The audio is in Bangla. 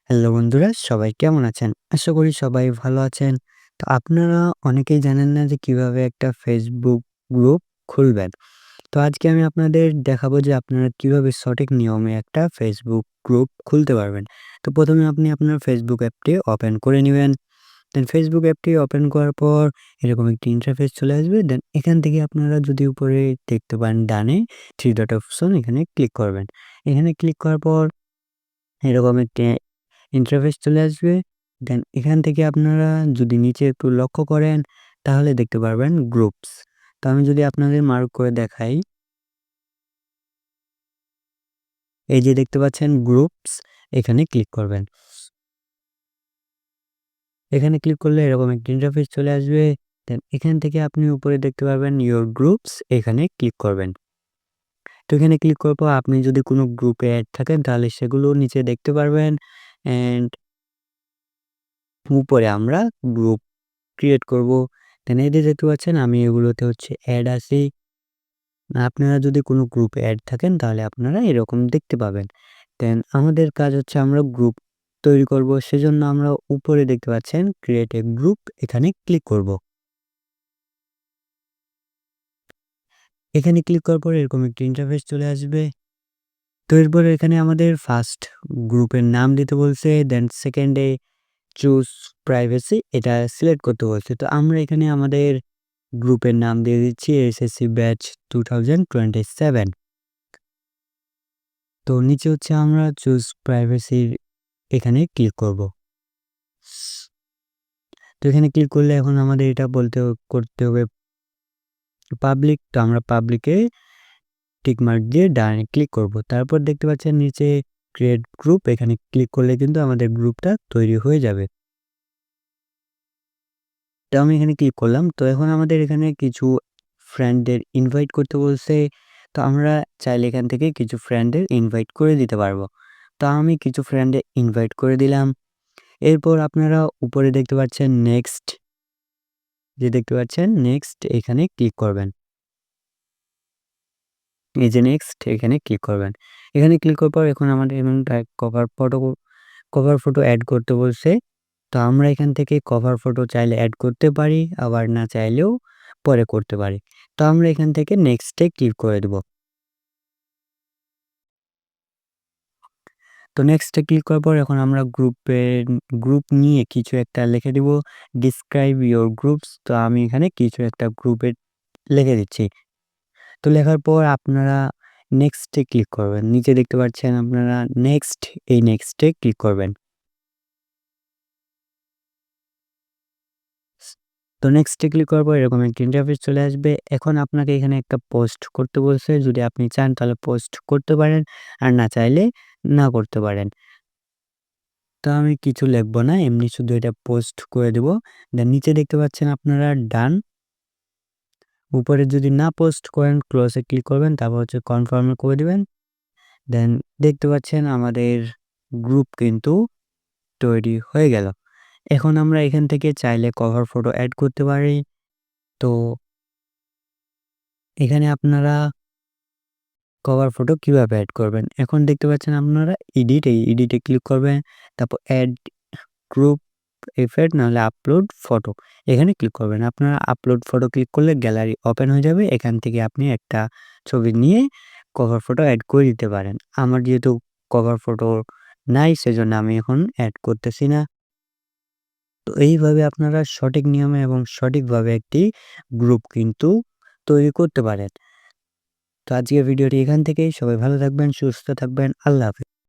হ্যালো বন্ধুরা, সবাই কেমন আছেন? আশা করি সবাই ভালো আছেন। তো আপনারা অনেকেই জানেন না যে কিভাবে একটা Facebook গ্রুপ খুলবেন। তো আজকে আমি আপনাদের দেখাবো যে আপনারা কিভাবে সঠিক নিয়মে একটা Facebook গ্রুপ খুলতে পারবেন। তো ১ম এ আপনি আপনার Facebook অ্যাপটি ওপেন করে নিবেন। দেন Facebook অ্যাপটি ওপেন করার পর এরকম একটি ইন্টারফেস চলে আসবে। দেন এখান থেকে আপনারা যদি উপরে দেখতে পান ডানে 3 ডট অপশন এখানে ক্লিক করবেন। এখানে ক্লিক করার পর এরকম একটি ইন্টারফেস চলে আসবে। দেন এখান থেকে আপনারা যদি নিচে একটু লক্ষ্য করেন তাহলে দেখতে পারবেন গ্রুপস। তো আমি যদি আপনাদের মার্ক করে দেখাই, এই যে দেখতে পাচ্ছেন গ্রুপস, এখানে ক্লিক করবেন। এখানে ক্লিক করলে এরকম একটা ইন্টারফেস চলে আসবে। দেন এখান থেকে আপনি উপরে দেখতে পারবেন ইওর গ্রুপস, এখানে ক্লিক করবেন। তো এখানে ক্লিক করার পর আপনি যদি কোনো গ্রুপে এড থাকেন তাহলে সেগুলো নিচে দেখতে পারবেন। অ্যান্ড উপরে আমরা গ্রুপ ক্রিয়েট করব। দেন এই যে দেখতে পাচ্ছেন আমি এগুলোতে এড আছি। আপনারা যদি কোনো গ্রুপে এড থাকেন তাহলে আপনারা এরকম দেখতে পাবেন। দেন আমাদের কাজ আমরা গ্রুপ তৈরি করব। সেজন্য আমরা উপরে দেখতে পাচ্ছেন ক্রিয়েট এ গ্রুপ, এখানে ক্লিক করব। এখানে ক্লিক করার পর এরকম একটি ইন্টারফেস চলে আসবে। তো এরপরে এখানে আমাদের ফার্স্ট গ্রুপের নাম দিতে বলছে। দেন সেকেন্ডে চুজ প্রাইভেসি, এটা সিলেক্ট করতে বলছে। তো আমরা এখানে আমাদের গ্রুপের নাম দিয়ে দিচ্ছি এসএসসি ব্যাচ 2027। তো নিচে আমরা চুজ প্রাইভেসির এখানে ক্লিক করব। তো এখানে ক্লিক করলে এখন আমাদের এটা করতে হবে পাবলিক। তো আমরা পাবলিকে টিক মার্ক দিয়ে ডানে ক্লিক করব। তারপর দেখতে পাচ্ছেন নিচে ক্রিয়েট গ্রুপ, এখানে ক্লিক করলে কিন্তু আমাদের গ্রুপটা তৈরি হয়ে যাবে। তো আমি এখানে ক্লিক করলাম। তো এখন আমাদের এখানে কিছু ফ্রেন্ডদের ইনভাইট করতে বলছে। তো আমরা চাইলে এখান থেকে কিছু ফ্রেন্ডদের ইনভাইট করে দিতে পারবো। তো আমি কিছু ফ্রেন্ডদের ইনভাইট করে দিলাম। এরপর আপনারা উপরে দেখতে পাচ্ছেন নেক্সট, যে দেখতে পাচ্ছেন নেক্সট, এখানে ক্লিক করবেন। এই যে নেক্সট, এখানে ক্লিক করবেন। এখানে ক্লিক করার পর এখন আমাদের এমনটা কভার ফটো অ্যাড করতে বলছে। তো আমরা এখান থেকে কভার ফটো চাইলে অ্যাড করতে পারি, আবার না চাইলেও পরে করতে পারি। তো আমরা এখান থেকে নেক্সটে ক্লিক করে দেব। তো নেক্সটে ক্লিক করার পর এখন আমরা গ্রুপ নিয়ে কিছু একটা লিখে দিব। Describe your groups. তো আমি এখানে কিছু একটা গ্রুপের লিখে দিচ্ছি। তো লেখার পর আপনারা নেক্সটে ক্লিক করবেন। নিচে দেখতে পাচ্ছেন আপনারা নেক্সট, এই নেক্সটে ক্লিক করবেন। তো নেক্সটে ক্লিক করার পর এরকম একটা ইন্টারফেস চলে আসবে। এখন আপনাকে এখানে একটা পোস্ট করতে বলছে। যদি আপনি চান তাহলে পোস্ট করতে পারেন, আর না চাইলে না করতে পারেন। তো আমি কিছু লিখবো না, এমনি শুধু এটা পোস্ট করে দেব। দেন নিচে দেখতে পাচ্ছেন আপনারা ডান। উপরে যদি না পোস্ট করেন ক্লোজে ক্লিক করবেন, তারপর কনফার্মে করে দিবেন। দেন দেখতে পাচ্ছেন আমাদের গ্রুপ কিন্তু তৈরি হয়ে গেল। এখন আমরা এখান থেকে চাইলে কভার ফটো অ্যাড করতে পারি। তো এখানে আপনারা কভার ফটো কিভাবে এড করবেন? এখন দেখতে পাচ্ছেন আপনারা এই এডিটে ক্লিক করবেন। তারপর এড গ্রুপ ইফেক্ট নাহলে আপলোড ফটো, এখানে ক্লিক করবেন। আপনারা আপলোড ফটো ক্লিক করলে গ্যালারি ওপেন হয়ে যাবে। এখান থেকে আপনি একটা ছবি নিয়ে কভার ফটো এড করে দিতে পারেন। আমার যেহেতু কভার ফটো নাই, সেজন্য আমি এখন এড করতেছি না। তো এইভাবে আপনারা সঠিক নিয়মে এবং সঠিকভাবে একটি গ্রুপ কিন্তু তৈরি করতে পারেন। তো আজকের ভিডিওটি এখান থেকেই। সবাই ভালো থাকবেন, সুস্থ থাকবেন। আল্লাহ হাফেজ।